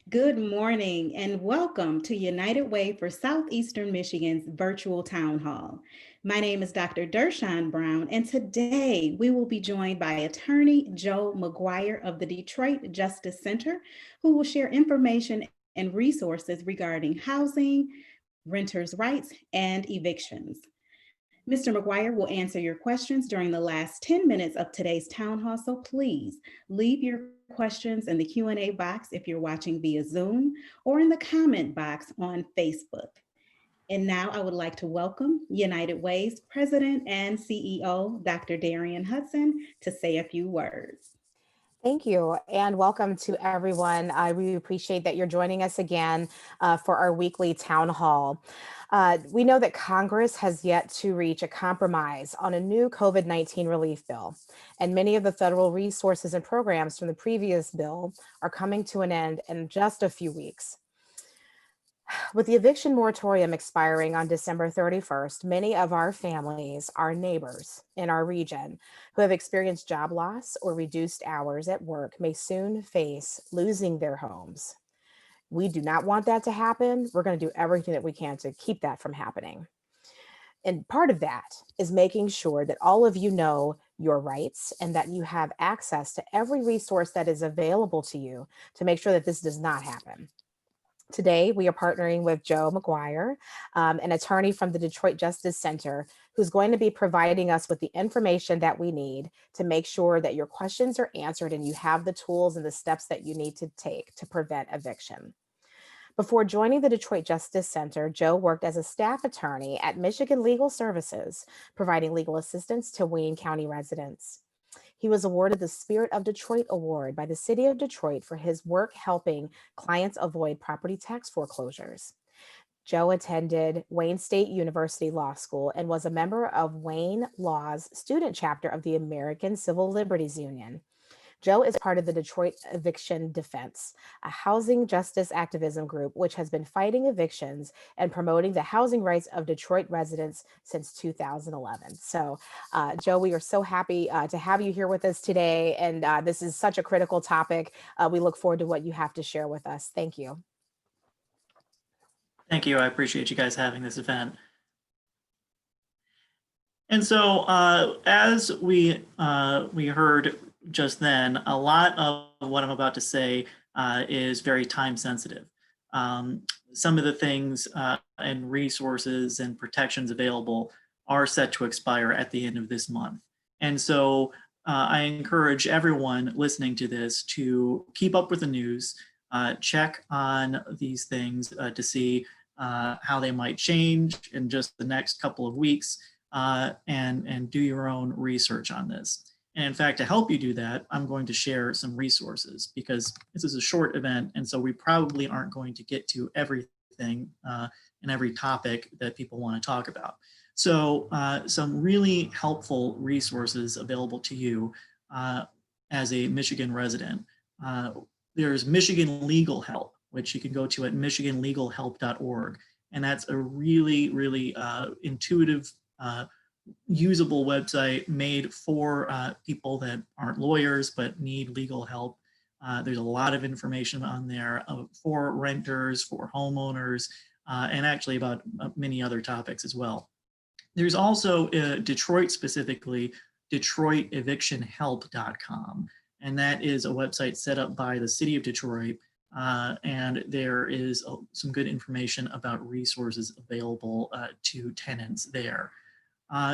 Good morning and welcome to United Way for Southeastern Michigan's virtual town hall. My name is Dr. Dershawn Brown, and today we will be joined by attorney Joe McGuire of the Detroit Justice Center, who will share information and resources regarding housing, renters' rights, and evictions. Mr. McGuire will answer your questions during the last 10 minutes of today's town hall, so please leave your questions in the Q&A box if you're watching via Zoom or in the comment box on Facebook. And now I would like to welcome United Way's President and CEO, Dr. Darian Hudson, to say a few words. Thank you, and welcome to everyone. I really appreciate that you're joining us again for our weekly town hall. We know that Congress has yet to reach a compromise on a new COVID-19 relief bill, and many of the federal resources and programs from the previous bill are coming to an end in just a few weeks. With the eviction moratorium expiring on December 31st, many of our families, our neighbors in our region who have experienced job loss or reduced hours at work may soon face losing their homes. We do not want that to happen. We're going to do everything that we can to keep that from happening. And part of that is making sure that all of you know your rights and that you have access to every resource that is available to you to make sure that this does not happen. Today, we are partnering with Joe McGuire, an attorney from the Detroit Justice Center, who's going to be providing us with the information that we need to make sure that your questions are answered and you have the tools and the steps that you need to take to prevent eviction. Before joining the Detroit Justice Center, Joe worked as a staff attorney at Michigan Legal Services, providing legal assistance to Wayne County residents. He was awarded the Spirit of Detroit Award by the City of Detroit for his work helping clients avoid property tax foreclosures. Joe attended Wayne State University Law School and was a member of Wayne Law's student chapter of the American Civil Liberties Union. Joe is part of the Detroit Eviction Defense, a housing justice activism group which has been fighting evictions and promoting the housing rights of Detroit residents since 2011. So, Joe, we are so happy to have you here with us today. And this is such a critical topic. We look forward to what you have to share with us. Thank you. Thank you. I appreciate you guys having this event. And so, as we heard just then, a lot of what I'm about to say is very time sensitive. Some of the things and resources and protections available are set to expire at the end of this month. And so I encourage everyone listening to this to keep up with the news, check on these things to see how they might change in just the next couple of weeks, and do your own research on this. And in fact, to help you do that, I'm going to share some resources because this is a short event. And so we probably aren't going to get to everything and every topic that people want to talk about. So some really helpful resources available to you as a Michigan resident. There's Michigan Legal Help, which you can go to at michiganlegalhelp.org. And that's a really, really intuitive, usable website made for people that aren't lawyers but need legal help. There's a lot of information on there for renters, for homeowners, and actually about many other topics as well. There's also Detroit specifically, DetroitEvictionHelp.com, and that is a website set up by the City of Detroit, and there is some good information about resources available to tenants there.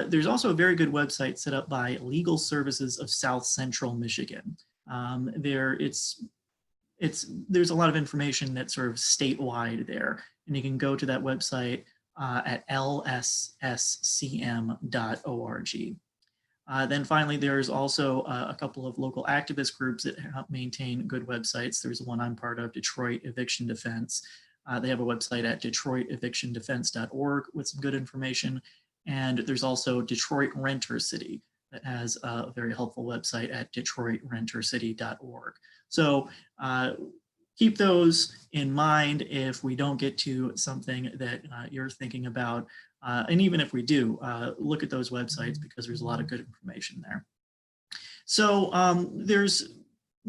There's also a very good website set up by Legal Services of South Central Michigan. There's a lot of information that's sort of statewide there, and you can go to that website at lsscm.org. Then finally, there's also a couple of local activist groups that help maintain good websites. There's one I'm part of, Detroit Eviction Defense. They have a website at detroitevictiondefense.org with some good information. And there's also Detroit Renter City that has a very helpful website at detroitrentercity.org. So keep those in mind if we don't get to something that you're thinking about. And even if we do, look at those websites because there's a lot of good information there. So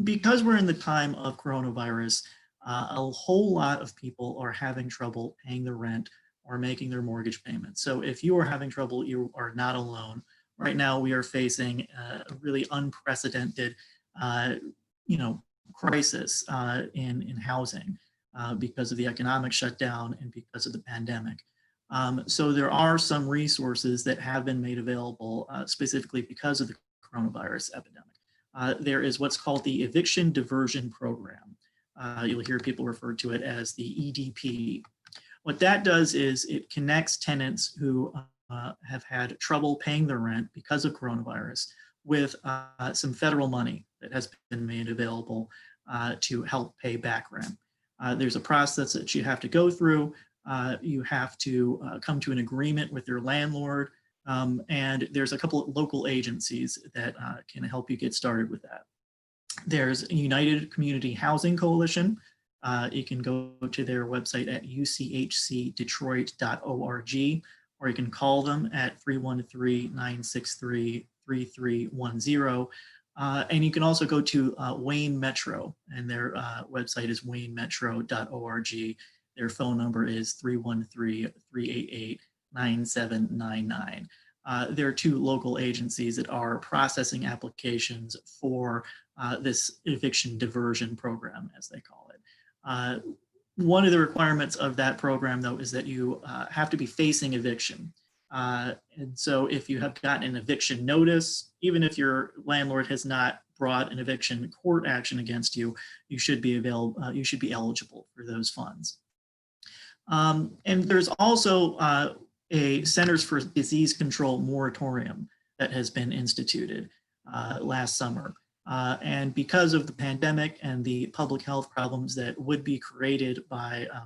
because we're in the time of coronavirus, a whole lot of people are having trouble paying their rent or making their mortgage payments. So if you are having trouble, you are not alone. Right now, we are facing a really unprecedented, you know, crisis in housing because of the economic shutdown and because of the pandemic. So there are some resources that have been made available specifically because of the coronavirus epidemic. There is what's called the Eviction Diversion Program. You'll hear people refer to it as the EDP. What that does is it connects tenants who have had trouble paying their rent because of coronavirus with some federal money that has been made available to help pay back rent. There's a process that you have to go through. You have to come to an agreement with your landlord, and there's a couple of local agencies that can help you get started with that. There's a United Community Housing Coalition. You can go to their website at uchcdetroit.org, or you can call them at 313-963-3310. And you can also go to Wayne Metro, and their website is waynemetro.org. Their phone number is 313-388-9799. There are two local agencies that are processing applications for this eviction diversion program, as they call it. One of the requirements of that program, though, is that you have to be facing eviction. And so if you have gotten an eviction notice, even if your landlord has not brought an eviction court action against you, you should be eligible for those funds. And there's also a Centers for Disease Control moratorium that has been instituted last summer. And because of the pandemic and the public health problems that would be created by a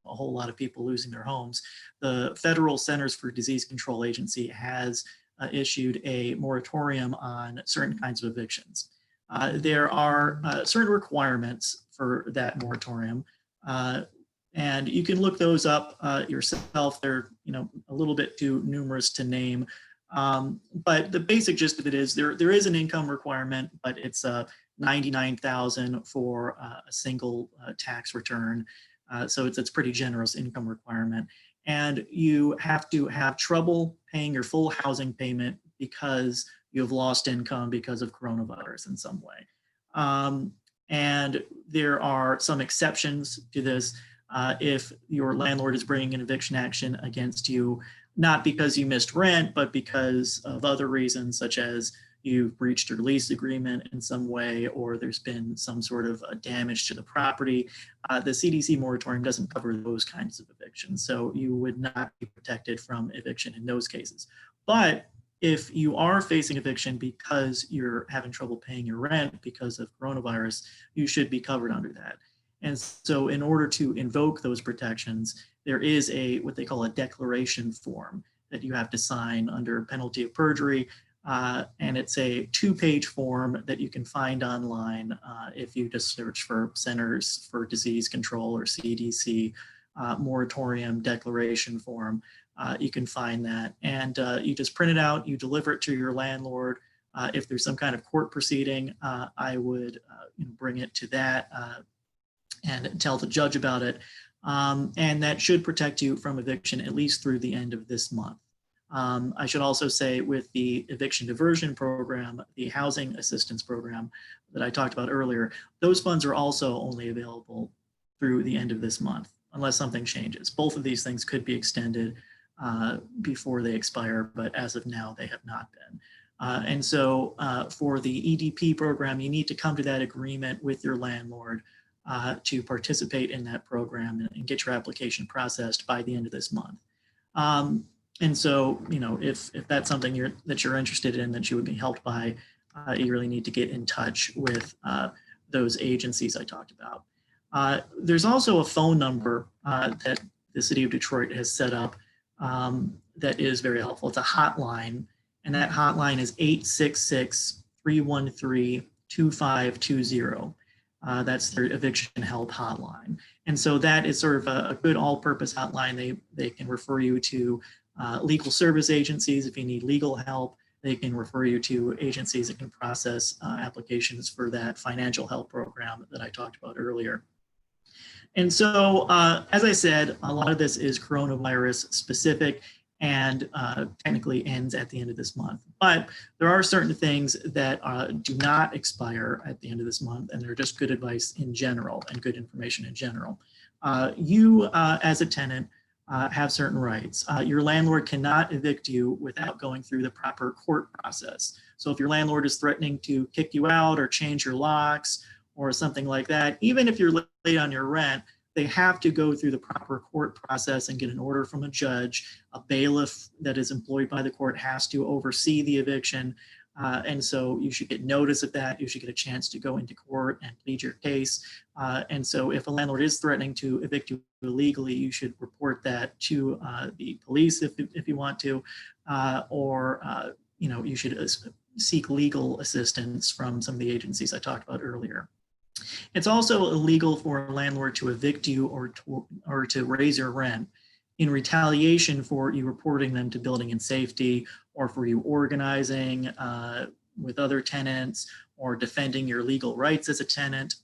whole lot of people losing their homes, the Federal Centers for Disease Control Agency has issued a moratorium on certain kinds of evictions. There are certain requirements for that moratorium, and you can look those up yourself. They're a little bit too numerous to name. But the basic gist of it is there is an income requirement, but it's $99,000 for a single tax return. So it's pretty generous income requirement. And you have to have trouble paying your full housing payment because you have lost income because of coronavirus in some way. And there are some exceptions to this. If your landlord is bringing an eviction action against you, not because you missed rent, but because of other reasons, such as you've breached your lease agreement in some way, or there's been some sort of damage to the property. The CDC moratorium doesn't cover those kinds of evictions, so you would not be protected from eviction in those cases. But if you are facing eviction because you're having trouble paying your rent because of coronavirus, you should be covered under that. And so in order to invoke those protections, there is what they call a declaration form that you have to sign under penalty of perjury. And it's a 2-page form that you can find online if you just search for Centers for Disease Control or CDC moratorium declaration form. You can find that, and you just print it out, you deliver it to your landlord. If there's some kind of court proceeding, I would bring it to that and tell the judge about it. And that should protect you from eviction at least through the end of this month. I should also say with the eviction diversion program, the housing assistance program that I talked about earlier, those funds are also only available through the end of this month, unless something changes. Both of these things could be extended before they expire, but as of now, they have not been. And so for the EDP program, you need to come to that agreement with your landlord to participate in that program and get your application processed by the end of this month. And so, if that's something that you're interested in, that you would be helped by, you really need to get in touch with those agencies I talked about. There's also a phone number that the city of Detroit has set up that is very helpful. It's a hotline, and that hotline is 866-313-2520. That's their eviction help hotline. And so that is sort of a good all-purpose hotline. They can refer you to legal service agencies if you need legal help. They can refer you to agencies that can process applications for that financial help program that I talked about earlier. And so, as I said, a lot of this is coronavirus specific and technically ends at the end of this month. But there are certain things that do not expire at the end of this month, and they're just good advice in general and good information in general. You, as a tenant, have certain rights. Your landlord cannot evict you without going through the proper court process. So if your landlord is threatening to kick you out or change your locks or something like that, even if you're late on your rent, they have to go through the proper court process and get an order from a judge. A bailiff that is employed by the court has to oversee the eviction. And so you should get notice of that. You should get a chance to go into court and plead your case. And so if a landlord is threatening to evict you illegally, you should report that to the police if you want to, or you should seek legal assistance from some of the agencies I talked about earlier. It's also illegal for a landlord to evict you or to raise your rent in retaliation for you reporting them to building and safety, or for you organizing with other tenants or defending your legal rights as a tenant.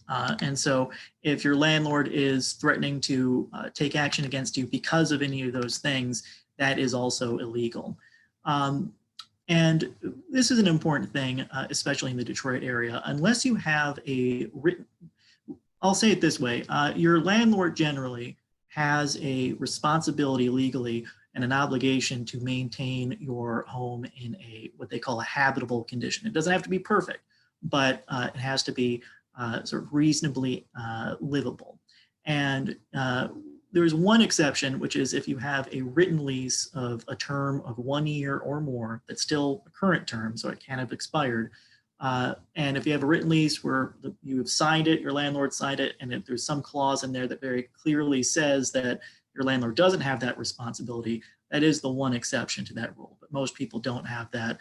And so if your landlord is threatening to take action against you because of any of those things, that is also illegal. And this is an important thing, especially in the Detroit area. Unless you have a written, I'll say it this way, your landlord generally has a responsibility legally and an obligation to maintain your home in what they call a habitable condition. It doesn't have to be perfect, but it has to be sort of reasonably livable. And there's one exception, which is if you have a written lease of a term of 1 year or more, that's still a current term, so it can't have expired. And if you have a written lease where you have signed it, your landlord signed it, and if there's some clause in there that very clearly says that your landlord doesn't have that responsibility, that is the one exception to that rule. But most people don't have that.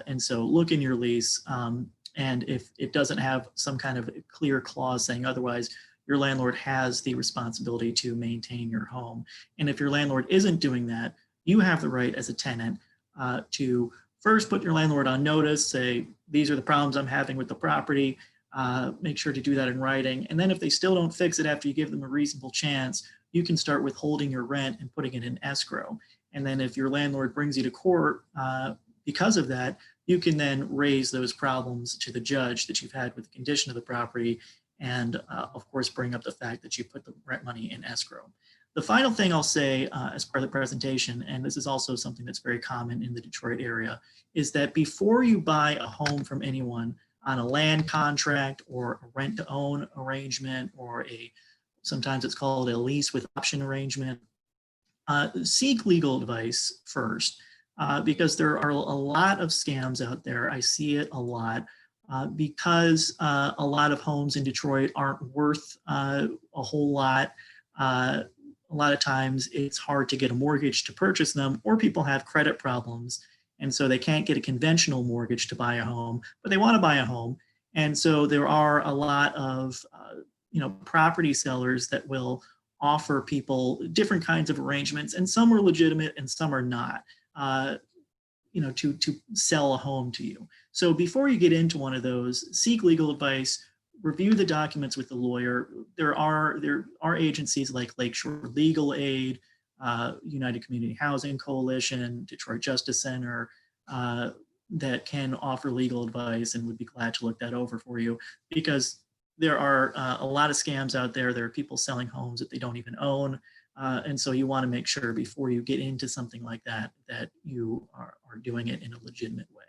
And so look in your lease, and if it doesn't have some kind of clear clause saying otherwise, your landlord has the responsibility to maintain your home. And if your landlord isn't doing that, you have the right as a tenant to first put your landlord on notice, say, these are the problems I'm having with the property, make sure to do that in writing. And then if they still don't fix it after you give them a reasonable chance, you can start withholding your rent and putting it in escrow. And then if your landlord brings you to court because of that, you can then raise those problems to the judge that you've had with the condition of the property, and of course, bring up the fact that you put the rent money in escrow. The final thing I'll say as part of the presentation, and this is also something that's very common in the Detroit area, is that before you buy a home from anyone on a land contract or a rent to own arrangement, or sometimes it's called a lease with option arrangement, seek legal advice first, because there are a lot of scams out there. I see it a lot. Because a lot of homes in Detroit aren't worth a whole lot. A lot of times it's hard to get a mortgage to purchase them, or people have credit problems. And so they can't get a conventional mortgage to buy a home, but they want to buy a home. And so there are a lot of property sellers that will offer people different kinds of arrangements, and some are legitimate and some are not. To sell a home to you. So before you get into one of those, seek legal advice, review the documents with the lawyer. There are agencies like Lakeshore Legal Aid, United Community Housing Coalition, Detroit Justice Center, that can offer legal advice, and would be glad to look that over for you, because there are a lot of scams out there. There are people selling homes that they don't even own. And so you want to make sure before you get into something like that, that you are doing it in a legitimate way.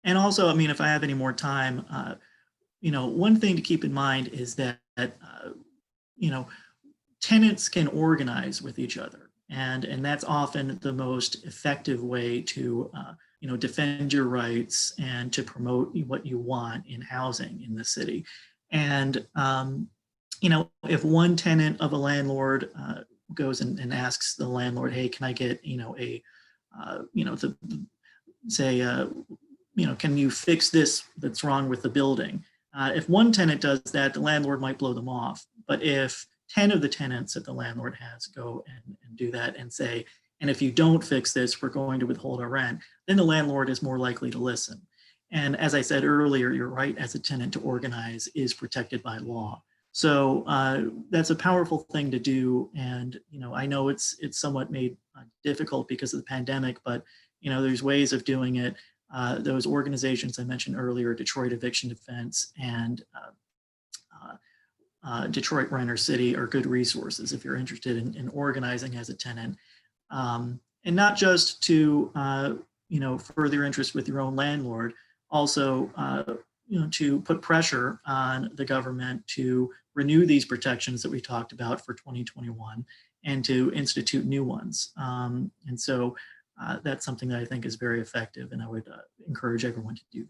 And also, if I have any more time, one thing to keep in mind is that, tenants can organize with each other. And that's often the most effective way to, defend your rights and to promote what you want in housing in the city. And, if one tenant of a landlord goes and asks the landlord, hey, can I get, can you fix this that's wrong with the building? If one tenant does that, the landlord might blow them off. But if 10 of the tenants that the landlord has go and do that and say, and if you don't fix this, we're going to withhold our rent, then the landlord is more likely to listen. And as I said earlier, your right as a tenant to organize is protected by law. So that's a powerful thing to do. And, I know it's somewhat made difficult because of the pandemic, but, there's ways of doing it. Those organizations I mentioned earlier, Detroit Eviction Defense and Detroit Renter City, are good resources if you're interested in organizing as a tenant. And not just to, further interest with your own landlord, also, to put pressure on the government to renew these protections that we talked about for 2021 and to institute new ones. And so that's something that I think is very effective, and I would encourage everyone to do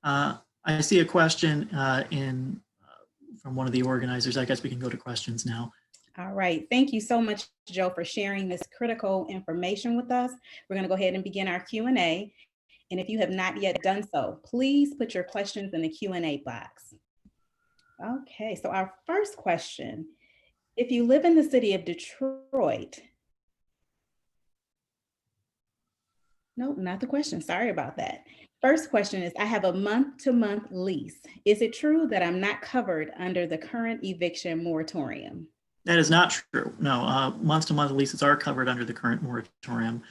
that. I see a question from one of the organizers. I guess we can go to questions now. All right. Thank you so much, Joe, for sharing this critical information with us. We're going to go ahead and begin our Q&A. And if you have not yet done so, please put your questions in the Q&A box. Okay, so our first question, if you live in the city of Detroit, nope, not the question, sorry about that. First question is, I have a month-to-month lease. Is it true that I'm not covered under the current eviction moratorium? That is not true. No, month-to-month leases are covered under the current moratorium.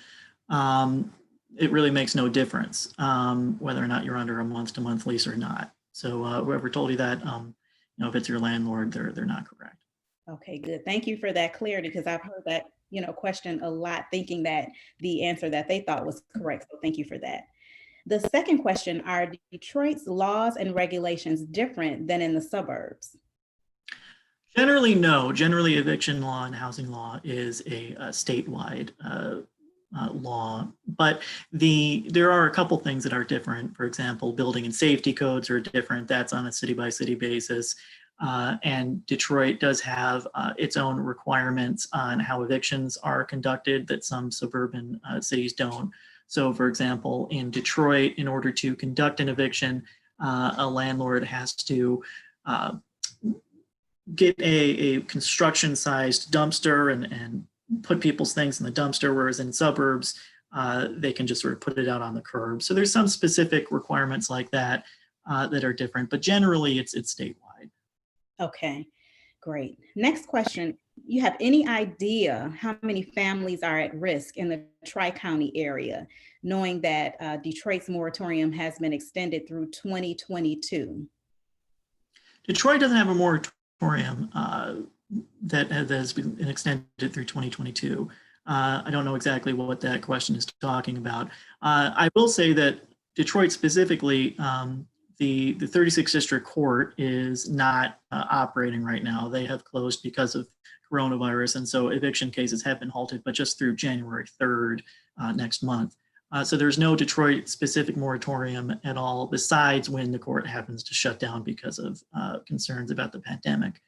It really makes no difference whether or not you're under a month-to-month lease or not. So whoever told you that, if it's your landlord, they're not correct. Okay, good. Thank you for that clarity, because I've heard that question a lot, thinking that the answer that they thought was correct. So thank you for that. The second question, are Detroit's laws and regulations different than in the suburbs? Generally, no. Generally, eviction law and housing law is a statewide law, but there are a couple things that are different. For example, building and safety codes are different. That's on a city-by-city basis. And Detroit does have its own requirements on how evictions are conducted that some suburban cities don't. So, for example, in Detroit, in order to conduct an eviction, a landlord has to get a construction-sized dumpster and put people's things in the dumpster, whereas in suburbs, they can just sort of put it out on the curb. So there's some specific requirements like that that are different, but generally it's statewide. Okay, great. Next question. You have any idea how many families are at risk in the Tri-County area, knowing that Detroit's moratorium has been extended through 2022? Detroit doesn't have a moratorium that has been extended through 2022. I don't know exactly what that question is talking about. I will say that Detroit specifically, the 36th District Court is not operating right now. They have closed because of coronavirus, and so eviction cases have been halted, but just through January 3rd next month. So there's no Detroit specific moratorium at all, besides when the court happens to shut down because of concerns about the pandemic.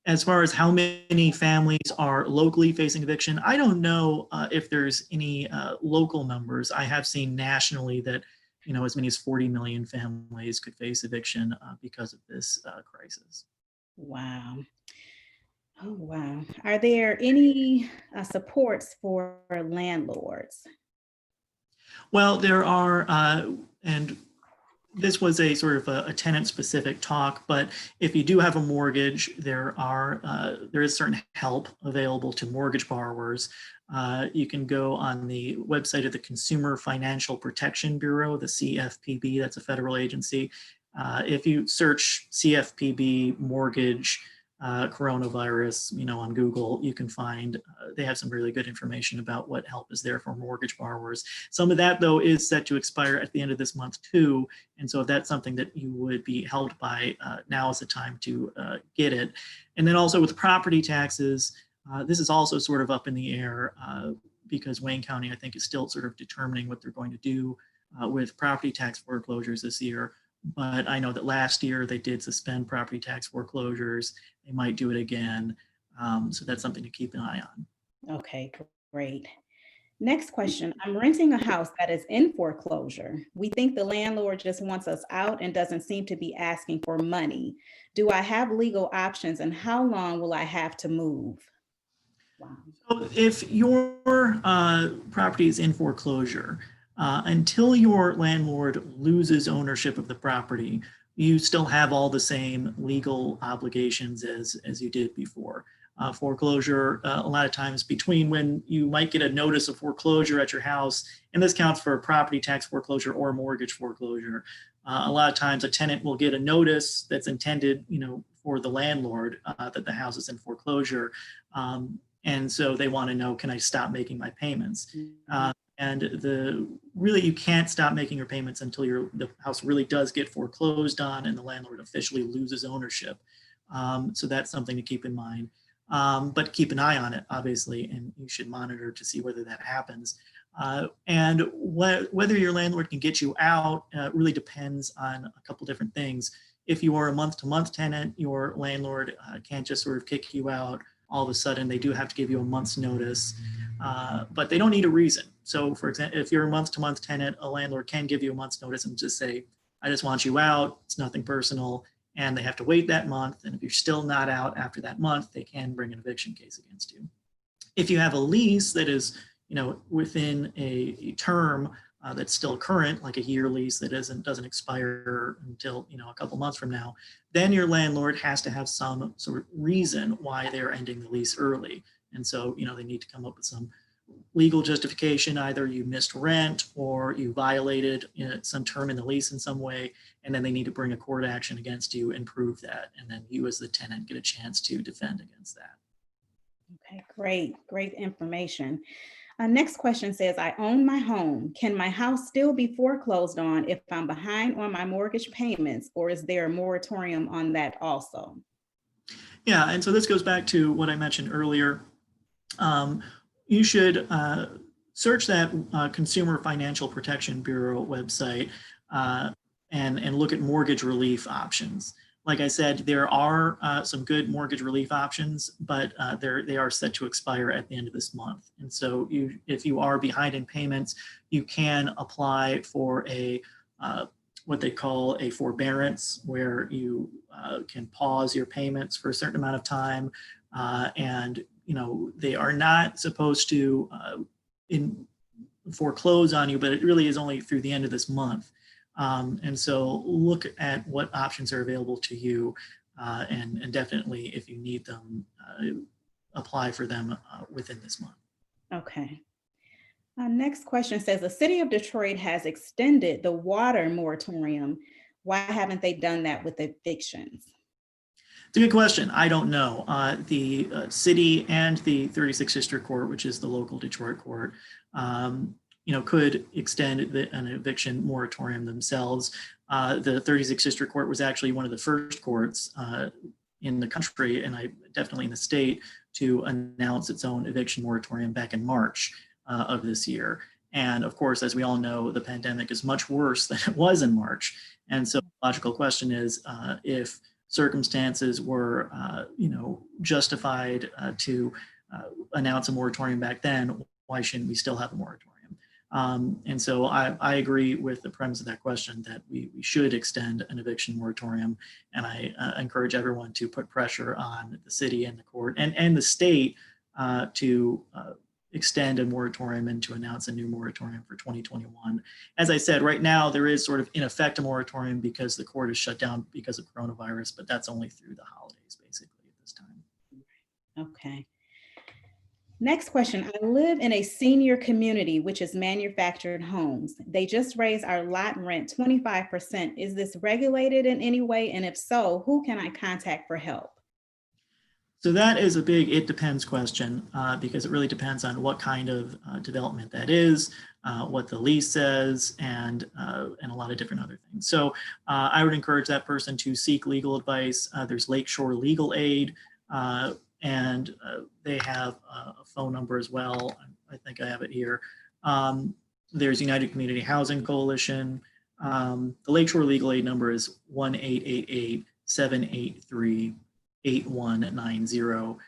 As far as how many families are locally facing eviction, I don't know if there's any local numbers. I have seen nationally that as many as 40 million families could face eviction because of this crisis. Wow. Oh, wow. Are there any supports for landlords? Well, there are, and this was a sort of a tenant-specific talk, but if you do have a mortgage, there is certain help available to mortgage borrowers. You can go on the website of the Consumer Financial Protection Bureau, the CFPB, that's a federal agency. If you search CFPB mortgage coronavirus, on Google, you can find they have some really good information about what help is there for mortgage borrowers. Some of that, though, is set to expire at the end of this month too, and so if that's something that you would be helped by, now is the time to get it. And then also with property taxes, this is also sort of up in the air because Wayne County, I think, is still sort of determining what they're going to do with property tax foreclosures this year. But I know that last year they did suspend property tax foreclosures. They might do it again. So that's something to keep an eye on. Okay, great. Next question. I'm renting a house that is in foreclosure. We think the landlord just wants us out and doesn't seem to be asking for money. Do I have legal options, and how long will I have to move? Wow. So if your property is in foreclosure, Until your landlord loses ownership of the property, you still have all the same legal obligations as you did before. Foreclosure, a lot of times between when you might get a notice of foreclosure at your house, and this counts for property tax foreclosure or mortgage foreclosure. A lot of times a tenant will get a notice that's intended, for the landlord that the house is in foreclosure. And so they want to know, can I stop making my payments? And really, you can't stop making your payments until the house really does get foreclosed on and the landlord officially loses ownership. So that's something to keep in mind. But keep an eye on it, obviously, and you should monitor to see whether that happens. And whether your landlord can get you out really depends on a couple different things. If you are a month-to-month tenant, your landlord can't just sort of kick you out all of a sudden. They do have to give you a month's notice, but they don't need a reason. So for example, if you're a month-to-month tenant, a landlord can give you a month's notice and just say, I just want you out, it's nothing personal, and they have to wait that month. And if you're still not out after that month, they can bring an eviction case against you. If you have a lease that is, within a term that's still current, like a year lease that doesn't expire until, a couple months from now, then your landlord has to have some sort of reason why they're ending the lease early. And so, they need to come up with some legal justification. Either you missed rent or you violated some term in the lease in some way, and then they need to bring a court action against you and prove that. And then you as the tenant get a chance to defend against that. Okay, great information. Next question says, I own my home. Can my house still be foreclosed on if I'm behind on my mortgage payments, or is there a moratorium on that also? Yeah, and so this goes back to what I mentioned earlier. You should search that Consumer Financial Protection Bureau website and look at mortgage relief options. Like I said, there are some good mortgage relief options, but they are set to expire at the end of this month. And so if you are behind in payments, you can apply for what they call a forbearance, where you can pause your payments for a certain amount of time. And they are not supposed to foreclose on you, but it really is only through the end of this month. And so look at what options are available to you, and definitely, if you need them, apply for them within this month. Okay. Next question says, the city of Detroit has extended the water moratorium. Why haven't they done that with evictions? It's a good question. I don't know. The city and the 36th District Court, which is the local Detroit court, could extend an eviction moratorium themselves. The 36th District Court was actually one of the first courts in the country, and definitely in the state, to announce its own eviction moratorium back in March of this year. And of course, as we all know, the pandemic is much worse than it was in March. And so the logical question is, if circumstances were, justified to announce a moratorium back then, why shouldn't we still have a moratorium? And so I agree with the premise of that question, that we should extend an eviction moratorium. And I encourage everyone to put pressure on the city and the court and the state to extend a moratorium and to announce a new moratorium for 2021. As I said, right now, there is sort of in effect a moratorium because the court is shut down because of coronavirus, but that's only through the holidays, basically, at this time. Okay. Next question. I live in a senior community, which is manufactured homes. They just raised our lot rent 25%. Is this regulated in any way? And if so, who can I contact for help? So that is a big it depends question, because it really depends on what kind of development that is, what the lease says, and a lot of different other things. So I would encourage that person to seek legal advice. There's Lakeshore Legal Aid, and they have a phone number as well. I think I have it here. There's United Community Housing Coalition. The Lakeshore Legal Aid number is 1-888-783-8190.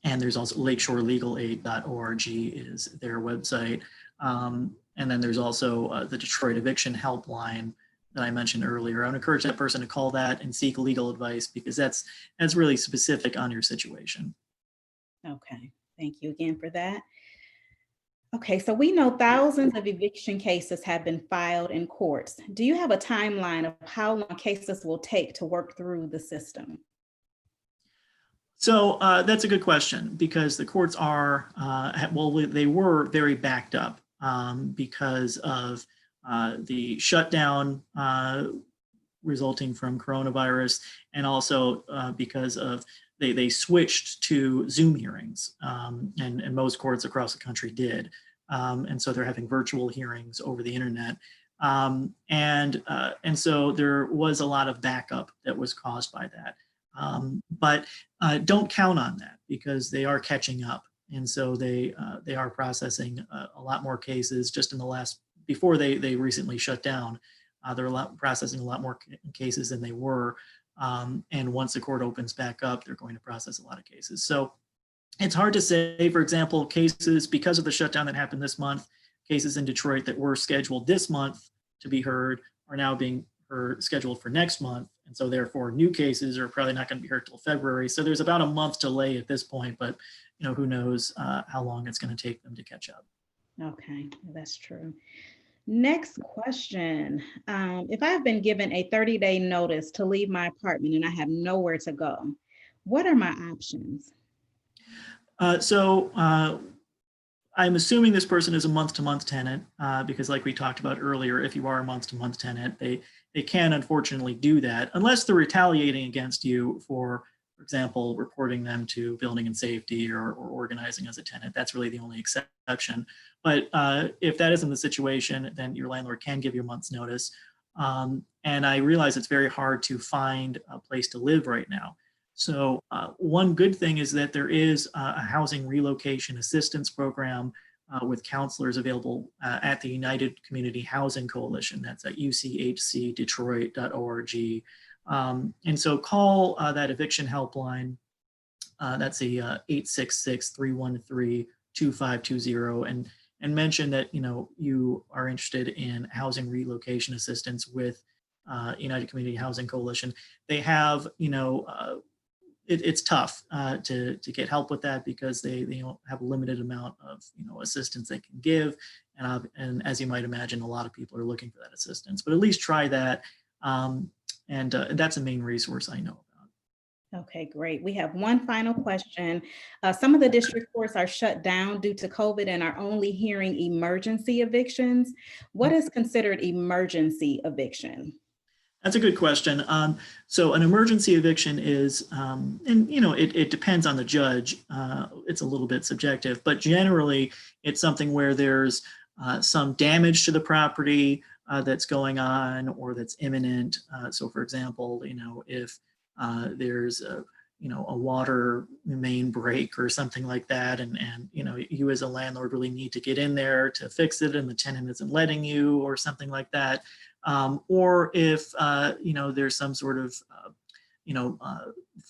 And there's also lakeshorelegal.org is their website. And then there's also the Detroit Eviction Helpline that I mentioned earlier. I would encourage that person to call that and seek legal advice, because that's really specific on your situation. Okay, thank you again for that. Okay, so we know thousands of eviction cases have been filed in courts. Do you have a timeline of how long cases will take to work through the system? So that's a good question because the courts are, they were very backed up because of the shutdown resulting from coronavirus, and also because of they switched to Zoom hearings, and most courts across the country did, and so they're having virtual hearings over the internet, and so there was a lot of backup that was caused by that, but don't count on that because they are catching up, and so they are processing a lot more cases just in the last before they recently shut down. They're processing a lot more cases than they were. And once the court opens back up, they're going to process a lot of cases. So it's hard to say, for example, cases because of the shutdown that happened this month, cases in Detroit that were scheduled this month to be heard are now being scheduled for next month. And so therefore new cases are probably not going to be heard till February. So there's about a month delay at this point, but who knows how long it's going to take them to catch up. Okay, that's true. Next question. If I've been given a 30-day notice to leave my apartment and I have nowhere to go, what are my options? So I'm assuming this person is a month-to-month tenant because like we talked about earlier, if you are a month-to-month tenant, they can unfortunately do that unless they're retaliating against you for example, reporting them to building and safety or organizing as a tenant. That's really the only exception. But if that isn't the situation, then your landlord can give you a month's notice. And I realize it's very hard to find a place to live right now. So one good thing is that there is a housing relocation assistance program with counselors available at the United Community Housing Coalition. That's at uchcdetroit.org. And so call that eviction helpline. That's a 866-313-2520 and mention that you are interested in housing relocation assistance with United Community Housing Coalition. They have it's tough to get help with that because they don't have a limited amount of assistance they can give, and as you might imagine, a lot of people are looking for that assistance. But at least try that. And that's a main resource I know about. Okay, great. We have one final question. Some of the district courts are shut down due to COVID and are only hearing emergency evictions. What is considered emergency eviction? That's a good question. So an emergency eviction is, and it depends on the judge. It's a little bit subjective, but generally it's something where there's some damage to the property that's going on or that's imminent. So for example, if there's a water main break or something like that, and you as a landlord really need to get in there to fix it and the tenant isn't letting you or something like that. Or if there's some sort of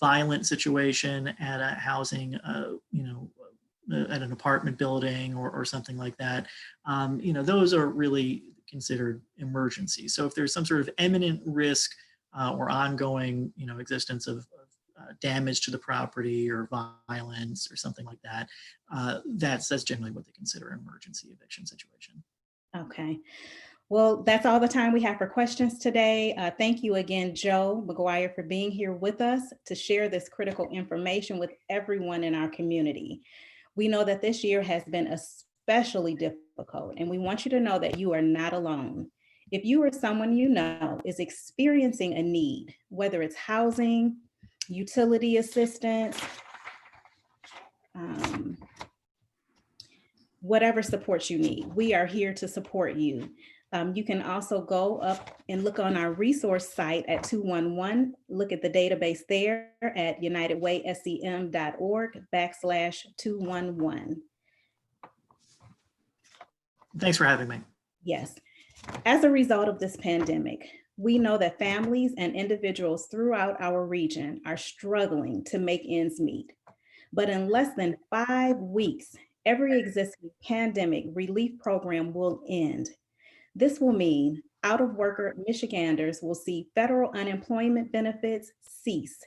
violent situation at a housing at an apartment building or something like that, those are really considered emergencies. So if there's some sort of imminent risk or ongoing existence of damage to the property or violence or something like that, that's generally what they consider an emergency eviction situation. Okay. Well, that's all the time we have for questions today. Thank you again, Joe McGuire, for being here with us to share this critical information with everyone in our community. We know that this year has been especially difficult, and we want you to know that you are not alone. If you or someone you know is experiencing a need, whether it's housing, utility assistance, whatever support you need, we are here to support you. You can also go up and look on our resource site at 211, look at the database there at unitedwaysem.org/211. Thanks for having me. Yes. As a result of this pandemic, we know that families and individuals throughout our region are struggling to make ends meet. But in less than 5 weeks, every existing pandemic relief program will end. This will mean out-of-worker Michiganders will see federal unemployment benefits cease,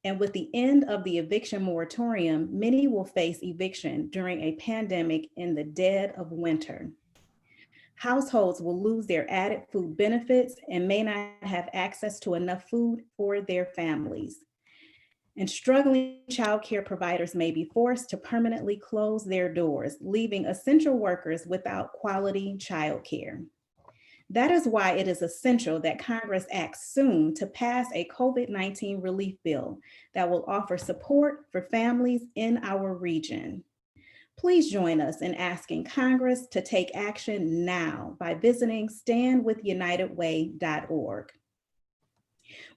And with the end of the eviction moratorium, many will face eviction during a pandemic in the dead of winter. Households will lose their added food benefits and may not have access to enough food for their families. And struggling childcare providers may be forced to permanently close their doors, leaving essential workers without quality childcare. That is why it is essential that Congress acts soon to pass a COVID-19 relief bill that will offer support for families in our region. Please join us in asking Congress to take action now by visiting standwithunitedway.org.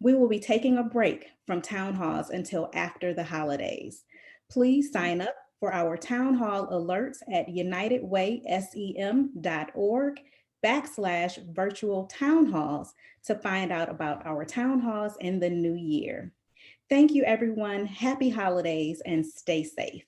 We will be taking a break from town halls until after the holidays. Please sign up for our town hall alerts at unitedwaysem.org/virtual town halls to find out about our town halls in the new year. Thank you, everyone. Happy holidays and stay safe.